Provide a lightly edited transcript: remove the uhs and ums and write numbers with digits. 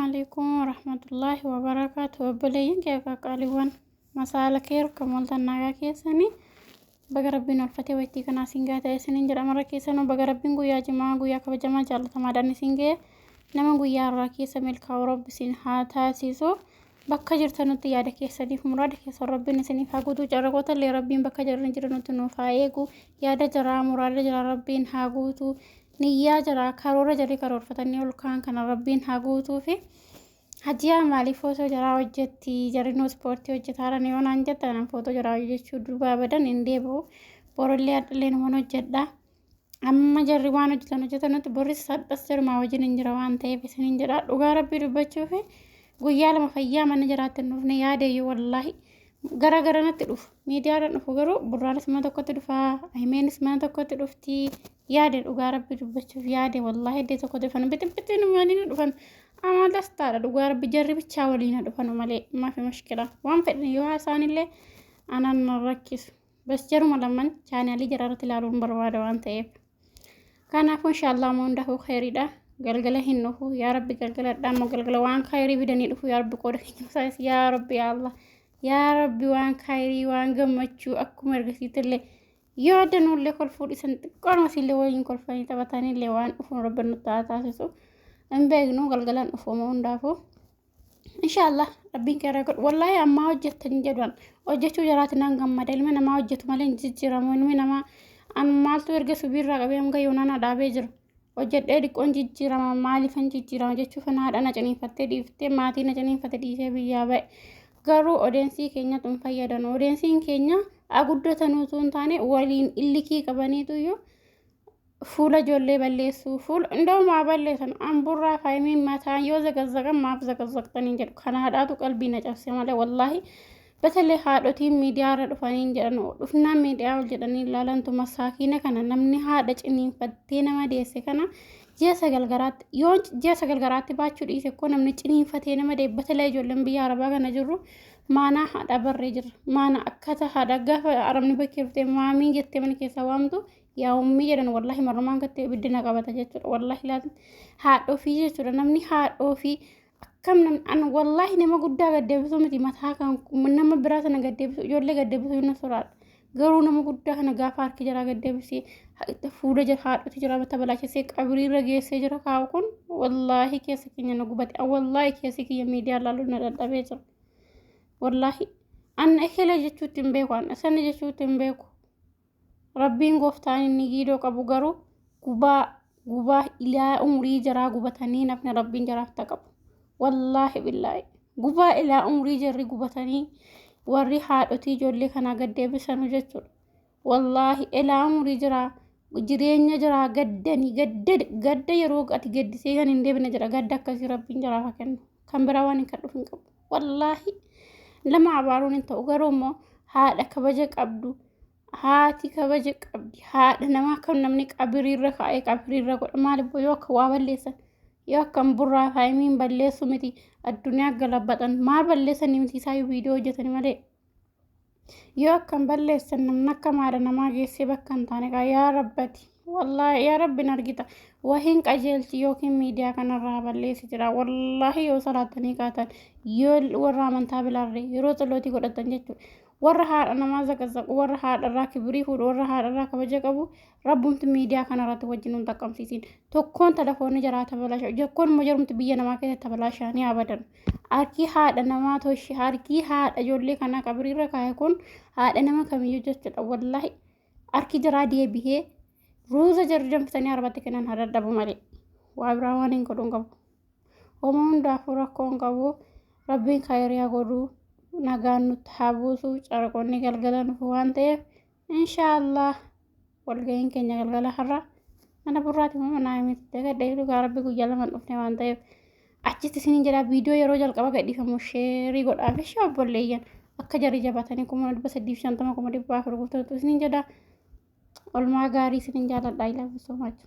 عليكم ورحمة الله وبركاته. وبلين كيف قالوا مساء الخير كمولتنا ناقا كيساني بقربين الفتي ويتي كنا سنجاتا سنين جرى مرة كيسانو بقربين قويا جماعة قويا كبجماعة جالة ماداني سنجي نما قويا راكيسا ملكا ورب سنحاتا سيسو bakka jirtanutti yaada keessaniif muraada keessa rabbiin isiniif haa guutu jarragoota illee rabbiin bakka jirran jiranutti nuuf haa eegu yaada jaraa muraada jara rabbiin haa guutu niyyaa jaraa karoora jarii karoorfatanii ol kaan kana rabbiin haa guutuu fi hajiyaa maaliif footoo jaraa hojjetti jarinuu ispoortii hojjetaaran yoo naan jettan footoo jaraa hojjechuu durbaa badan hin deebi'u borollee adhallee namoonni hojjedha amma jarri waan hojjetanutti borris sadhas jarmaa wajjin hin jira waan ta'eef isiniin jedha dhugaa rabbii dubbachuu fi guyyaa lama fayyaa mana jiraatti nuufne yaadayyu wallaahi gara garanatti dhufu miidiyaadhaan dhufu garuu burraanis mana tokkotti dhufaa ahimeenis mana tokkotti dhufti yaade dhugaa rabbii dubbachuuf yaade wallaahi iddoo tokkotti dhufan bixibbitiin waliin dhufan amalas taadha dhugaa rabbii jarri bichaa waliin dhufan malee maafi mashkila waan fedhan yoo haasaanillee anaan rakkisu bas jaruma lamaan chaanaalii jaraarratti ilaaluun barbaada waan ta'eef kanaafuu inshaallah hundaafuu khayriidha galgala hinnufu yaa rabbi galgala dhammo galgala waan khayrii bidanii dhufu yaa rabbi qooda keenya saayis yaa rabbi yaa allah yaa rabbi waan khayrii waan gammachuu akkuma ergasiitillee yoo addanuullee kolfuu dhisan xiqqoonumasiillee waliin kolfanii taphataniillee waan dhufuun rabbi nutti taasisu hin beeknu galgalaan dhufuuma hundaafuu inshaallah rabbiin keera godhu wallaahi ammaa hojjettanii jedhan hojjechuu jaraati naan gammada ilmi namaa hojjetu malee hin jijjiiramu ilmi namaa an maaltu erga subiirraa qabee hanga yoonana dhaabee jira hojjedhee dhiqqoon jijjiirama maaliifan jijjiirama jechuuf haadha na ciniinfattee dhiiftee maatii na ciniinfattee dhiisee biyyaa ba'e garuu odeensii keenyatu hin fayyadan odeensiin keenya aguddatanuu hin taane waliin illikii qabaniituyyuu fuula ijoollee balleessuu fuula indoomaa balleessan amburraa faayimiin mataan yoo zagazzaqan maaf zagazzaqtanii jedhu kana haadhaatu qalbii na cabse malee wallaahi በተለይ ሀዶቲን ሚዲያ ረድፋኒን ጀደኑ ዱፍና ሚዲያ ወልጀደኒ ላላንቱ ማሳኪነ ከነ ነምኒ ሀደ ጭኒን ፈቴነ መደሰ ከነ ጀሰገልገራት ዮን ጀሰገልገራት ባቹ ዲስ እኮ ነምኒ ጭኒን ፈቴነ መደ በተለይ ጆለም ቢያ አረባ ከነ ጅሩ ማና ሀዳ በረ ጅር ማና አከተ ሀዳ ገፈ አረምኒ በከፍቴ ማሚን ጀቴ ምን ከሰዋምቱ ያው ሚጀደን ወላሂ መርማን ከተ ብድና ቀበተ ጀቹ ወላሂ ላዝ ሀዶ ፊ ጀቹ ነምኒ ሀዶ ፊ كم أنا والله نما قد قدبسوا متي متها كان نما براسنا قدبسوا يقول لي قدبسوا النصرات قالوا نما قد هنا قافار كجرا قدبسي فودا جرحات تجرا بتبلاش سيك أبري رجع سجرا كاوكون والله كيسكين نقبت والله كيسكين ميديا لالو نرد بيجر والله أنا إخلا جتشو تنبيكو أنا سنة جتشو تنبيكو ربين قفتاني نجيدو كابو قرو قبا إلى أمري جرا قبتاني نفن ربين جرا تكابو والله بالله غبا الى عمري جري غبتني وري حادتي جولي كنا قدبسن جچو والله الى عمري جرا جرينيا جرا قدني قد يروق اتي قد سيغن اندبن جرا قد كسي ربين جرا فكن كمبراواني كدفن قب والله لما عبارون انت وغرومو هذا كبجك عبدو هاتي كبجك عبدي هذا نما كنا منك ابري رخاي ابري رخ مال بيوك وابليسن yoo kan burraa faayimiin balleessu miti addunyaa galabbatan maal balleessanii miti isaa viidiyoo hojjetani malee yoo kan balleessan namni akka maadha namaa geessee bakka hin taane yaa rabbati wallaahi yaa rabbiin argita wahiin qajeelchi yookiin miidiyaa kanarraa balleessi jira wallaahi yoo salaattanii kaatan yoo warra amantaa bilaarree yeroo xolootii godhatan jechuudha warra haadha namaa zaqazaqu warra haadharraa kibrii fuudhu warra haadharraa kabaja qabu rabbumti miidiyaa kanarratti wajjin hin taqqamsiisin tokkoon telefoonni jiraata balaasha jekkoon mojarumti biyya namaa keessatti balaashaanii abadan harkii haadha namaa toshi harkii haadha ijoollee kanaa qabriirra kaa'e kun haadha nama kamiyyuu jechuudha wallaahi harki jiraa deebihee ruuza jarri danfisanii arbatti kennan hadadhabu malee waa biraa waan hin godhuun qabu homaa hundaafuu rakkoo hin qabu rabbiin khayriyaa godhuu nagaan nutti haa buusu carqoonni galgala nufu waan ta'eef inshaallah walga'iin keenya galgala har'a mana burraati moo mana himitti gadheeru gaa rabbi guyyaa lama dhufne waan ta'eef achitti isiniin jedhaa viidiyoo yeroo jalqaba gadhiifamu sheerii godhaaf ishee obboleeyyan akka jarri jabaatanii 350 400 isiniin jedhaa olmaa gaarii isiniin jaaladha I love you so much